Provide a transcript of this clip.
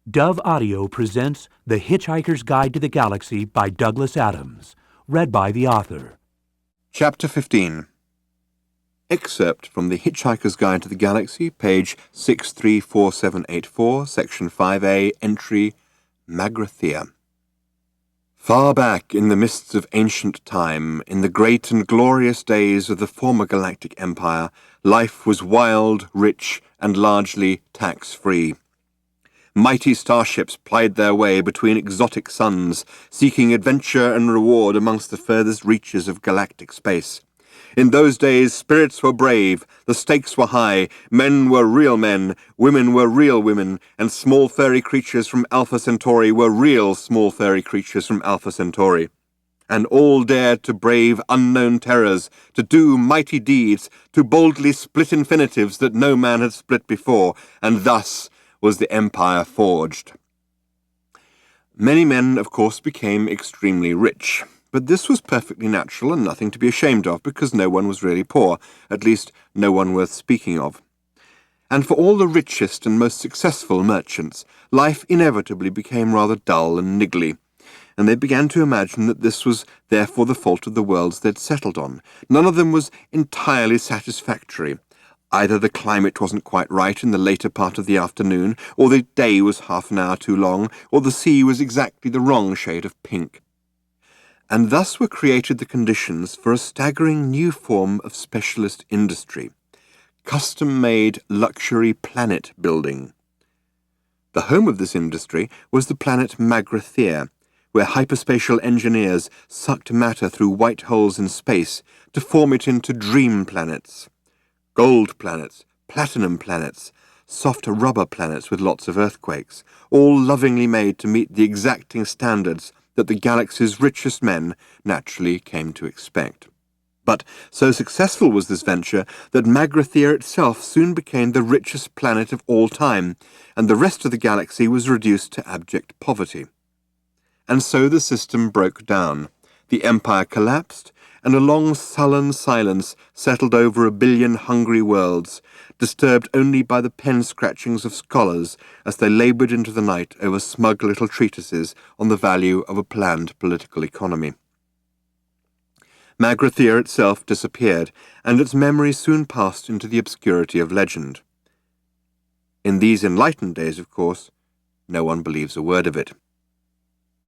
Dove Audio presents The Hitchhiker's Guide to the Galaxy by Douglas Adams, read by the author. Chapter 15. Excerpt from The Hitchhiker's Guide to the Galaxy, page 634784, section 5A, entry Magrathea. Far back in the mists of ancient time, in the great and glorious days of the former galactic empire, life was wild, rich, and largely tax-free. Mighty starships plied their way between exotic suns, seeking adventure and reward amongst the furthest reaches of galactic space. In those days, spirits were brave, the stakes were high, men were real men, women were real women, and small fairy creatures from Alpha Centauri were real small fairy creatures from Alpha Centauri. And all dared to brave unknown terrors, to do mighty deeds, to boldly split infinitives that no man had split before, and thus was the empire forged. Many men, of course, became extremely rich, but this was perfectly natural and nothing to be ashamed of, because no one was really poor, at least no one worth speaking of. And for all the richest and most successful merchants, life inevitably became rather dull and niggly, and they began to imagine that this was therefore the fault of the worlds they'd settled on. None of them was entirely satisfactory. Either the climate wasn't quite right in the later part of the afternoon, or the day was half an hour too long, or the sea was exactly the wrong shade of pink. And thus were created the conditions for a staggering new form of specialist industry, custom-made luxury planet building. The home of this industry was the planet Magrathea, where hyperspatial engineers sucked matter through white holes in space to form it into dream planets. Gold planets, platinum planets, soft rubber planets with lots of earthquakes, all lovingly made to meet the exacting standards that the galaxy's richest men naturally came to expect. But so successful was this venture that Magrathea itself soon became the richest planet of all time, and the rest of the galaxy was reduced to abject poverty. And so the system broke down. The empire collapsed, and a long sullen silence settled over 1 billion hungry worlds, disturbed only by the pen-scratchings of scholars as they laboured into the night over smug little treatises on the value of a planned political economy. Magrathea itself disappeared, and its memory soon passed into the obscurity of legend. In these enlightened days, of course, no one believes a word of it.